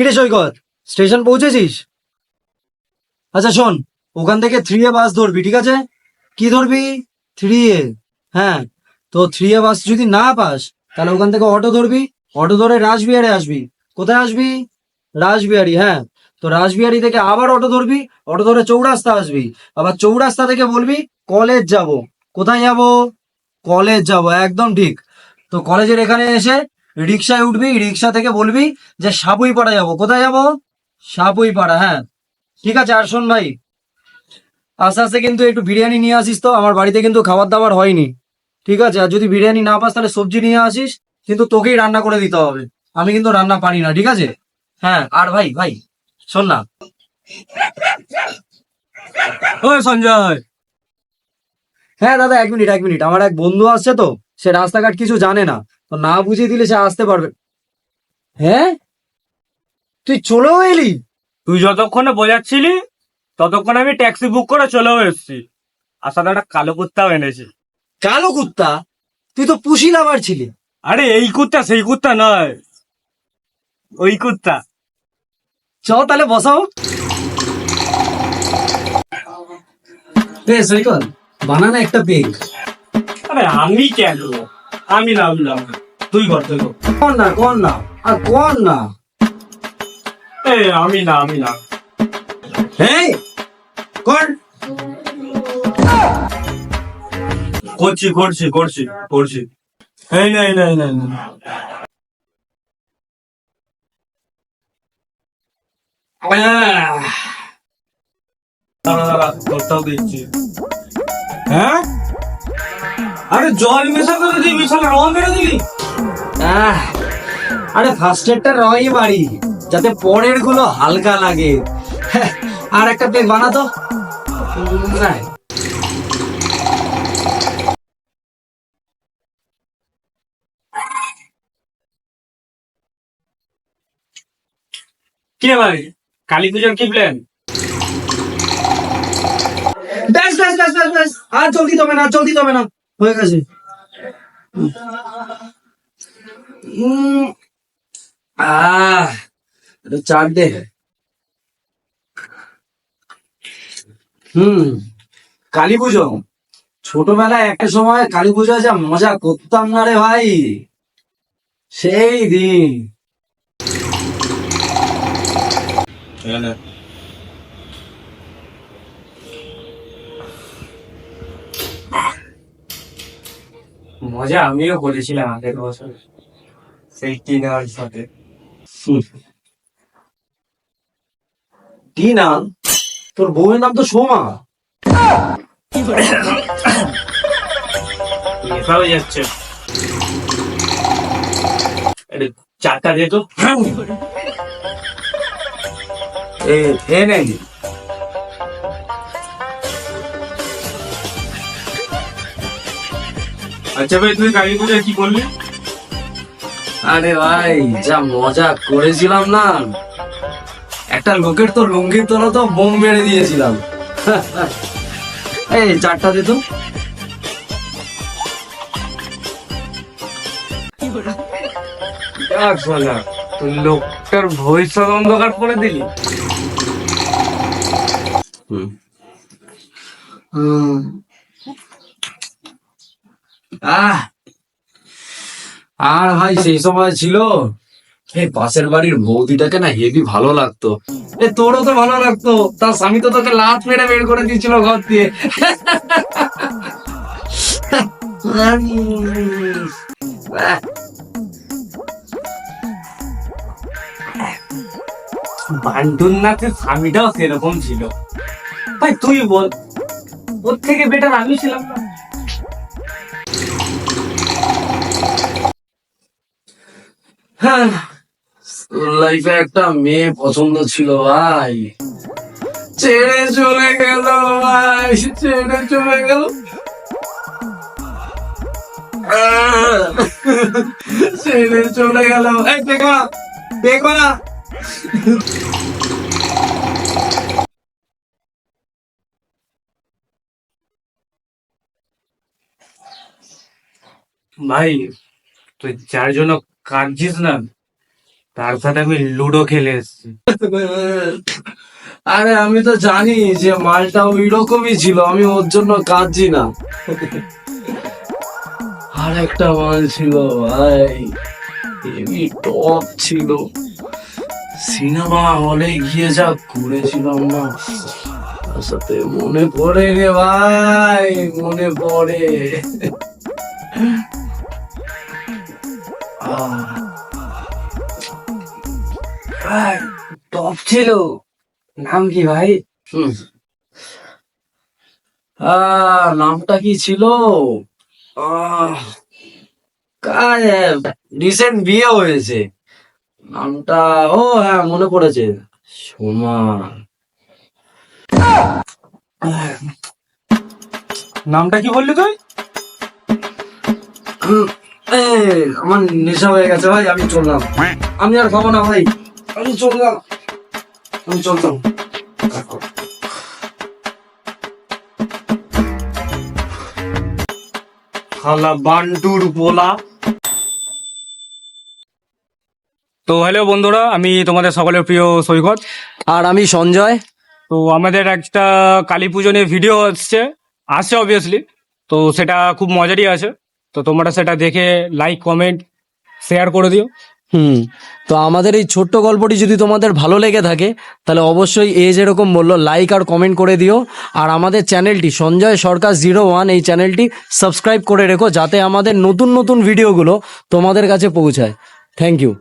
কিরে সৈকত, স্টেশন পৌঁছেছিস? আচ্ছা শোন, ওখান থেকে 3A বাস ধরবি, ঠিক আছে? কি ধরবি? 3A। হ্যাঁ, তো 3A বাস যদি না পাস তাহলে ওখান থেকে অটো ধরবি। অটো ধরে রাসবিহারে আসবি। কোথায় আসবি? রাসবিহারি, হ্যাঁ। তো রাসবিহারি থেকে আবার অটো ধরবি। অটো ধরে চৌরাস্তা আসবি। আবার চৌরাস্তা থেকে বলবি কলেজ যাব। কোথায় যাব? কলেজ যাব, একদম ঠিক। তো কলেজের এখানে এসে রিক্সায় উঠবি। রিক্সা থেকে বলবি যে সাপুই পাড়া যাবো। কোথায় যাব? সাপুই পাড়া, হ্যাঁ। ঠিক আছে, আর শোন ভাই, আস্তে আস্তে কিন্তু একটু বিরিয়ানি নিয়ে আসিস, তো আমার বাড়িতে কিন্তু খাবার দাবার হয়নি। ঠিক আছে, আর যদি বিরিয়ানি না পাস তাহলে সবজি নিয়ে আসিস, কিন্তু তোকেই রান্না করে দিতে হবে। আমি কিন্তু রান্না পারি না, ঠিক আছে? হ্যাঁ, আর ভাই ভাই শোন না। ওই সঞ্জয়, হ্যাঁ দাদা, 1 মিনিট 1 মিনিট, আমার এক বন্ধু আসছে, তো সে রাস্তাঘাট কিছু জানে না, তো না বুঝিয়ে দিলে সে আসতে পারবে। হ্যাঁ, তুই চলেও এলি? তুই যতক্ষণে বোঝাচ্ছিলি ততক্ষণ আমি ট্যাক্সি বুক করে চলেও এসেছি। আর সাথে একটা কালো কুত্তাও এনেছি। কালো কুত্তা? তুই তো পুশি লাভার ছিলি। আরে এই কুত্তা সেই কুত্তা নয়, ওই কুত্তা। চল তাহলে বসাও। সৈকত, বানানা একটা পেগ। আরে আমি কেন, আমি নামলাম না। তুই কর, তুই কর। কর না, কর না, আর কর না। আমি না। হ্যাঁ, কর। করছি। এই না। দাঁড়া, তোরটাও দিচ্ছি। হ্যাঁ, আরে জল মেশা করে দিবি, শালা রং মেরে দিবি। আহ, আরে ফার্স্ট এডটা রই মারি, যাতে পরের গুলো হালকা লাগে। হ্যাঁ, আর একটা পেগ বানাতো। নাই। কি রে ভাই, কালী পুজোর কি প্ল্যান? ব্যাস ব্যাস ব্যাস ব্যাস ব্যাস, আর জলদি তবে না, জলদি তবে না, হয়ে গেছে। উম, একটু চাট দে। হুম। কালী পুজো, ছোটবেলায় একটা সময় কালী পুজোয় যা মজা করতাম না রে ভাই, সেই দিন। মজা আমিও করেছিলাম আগের বছর, সেই টিনার সাথে। টিনা? তোর বউয়ের নাম তো সোমা। নেশা হয়ে যাচ্ছে। আরে চাটা দে তো। এ নেই। আচ্ছা ভাই, তুই কালী পুজোয় কি করলি? আরে ভাই, যা মজা করেছিলাম না, একটা লোকের তো লুঙ্গির তলা তো বোম মেরে দিয়েছিলাম। এই চারটা দে তো। দেখ শালা, তুই লোকটার ভবিষ্যৎ অন্ধকার করে দিলি। আহ, আর ভাই সেই সময় ছিল, এই পাশের বাড়ির বৌদিটাকে না হেভি ভালো লাগতো। তোরও তো ভালো লাগতো, তার স্বামী তো তোকে লাত মেরে বের করে দিয়েছিল ঘর দিয়ে। বান্টুর নাচের স্বামীটাও সেরকম ছিল। ভাই তুই বল, ওর থেকে বেটার আমি ছিলাম না? হ্যাঁ, স্কুল লাইফে একটা মেয়ে পছন্দ ছিল ভাই, ছেড়ে চলে গেল। ভাই ছেড়ে চলে গেল। আহ, ছেড়ে চলে গেল। এই দেখো না, দেখো না। ভাই তুই যার জন্য কাঁদছিস না, তার সাথে আমি লুডো খেলে এসেছি। আরে আমি তো জানি যে মালটা ওই রকমই ছিল, আমি ওর জন্য কাঁদছি না। আর একটা মাল ছিল ভাই, হেভি টপ ছিল, সিনেমা হলে গিয়ে যা ঘুরেছিলাম না, তার সাথে মনে পড়ে রে ভাই, মনে পড়ে। ভাই টপ ছিল, নাম কি ভাই? নামটা কি ছিল? রিসেন্ট বিয়ে হয়েছে, নামটা, ও হ্যাঁ মনে পড়েছে, সোমা। নামটা কি বললি তুই? আমার নেশা হয়ে গেছে ভাই, আমি চললাম, আমি আর খাবো না ভাই, আমি চললাম, আমি চলতাম। শালা বান্টুর পোলা। তো হ্যালো বন্ধুরা, আমি তোমাদের সকলের প্রিয় সৈকত। আর আমি সঞ্জয়। তো আমাদের একটা কালী পুজো নিয়ে ভিডিও আসছে অবভিয়াসলি। তো সেটা খুব মজারই আছে। তো তোমরা সেটা দেখে লাইক কমেন্ট শেয়ার করে দিও। তো আমাদের এই ছোট্ট গল্পটি যদি তোমাদের ভালো লেগে থাকে তাহলে অবশ্যই যেরকম বললো লাইক আর কমেন্ট করে দিও। আর আমাদের চ্যানেলটি সঞ্জয় সরকার 01 এই চ্যানেলটি সাবস্ক্রাইব করে রেখো, যাতে আমাদের নতুন নতুন ভিডিওগুলো তোমাদের কাছে পৌঁছায়। Thank you.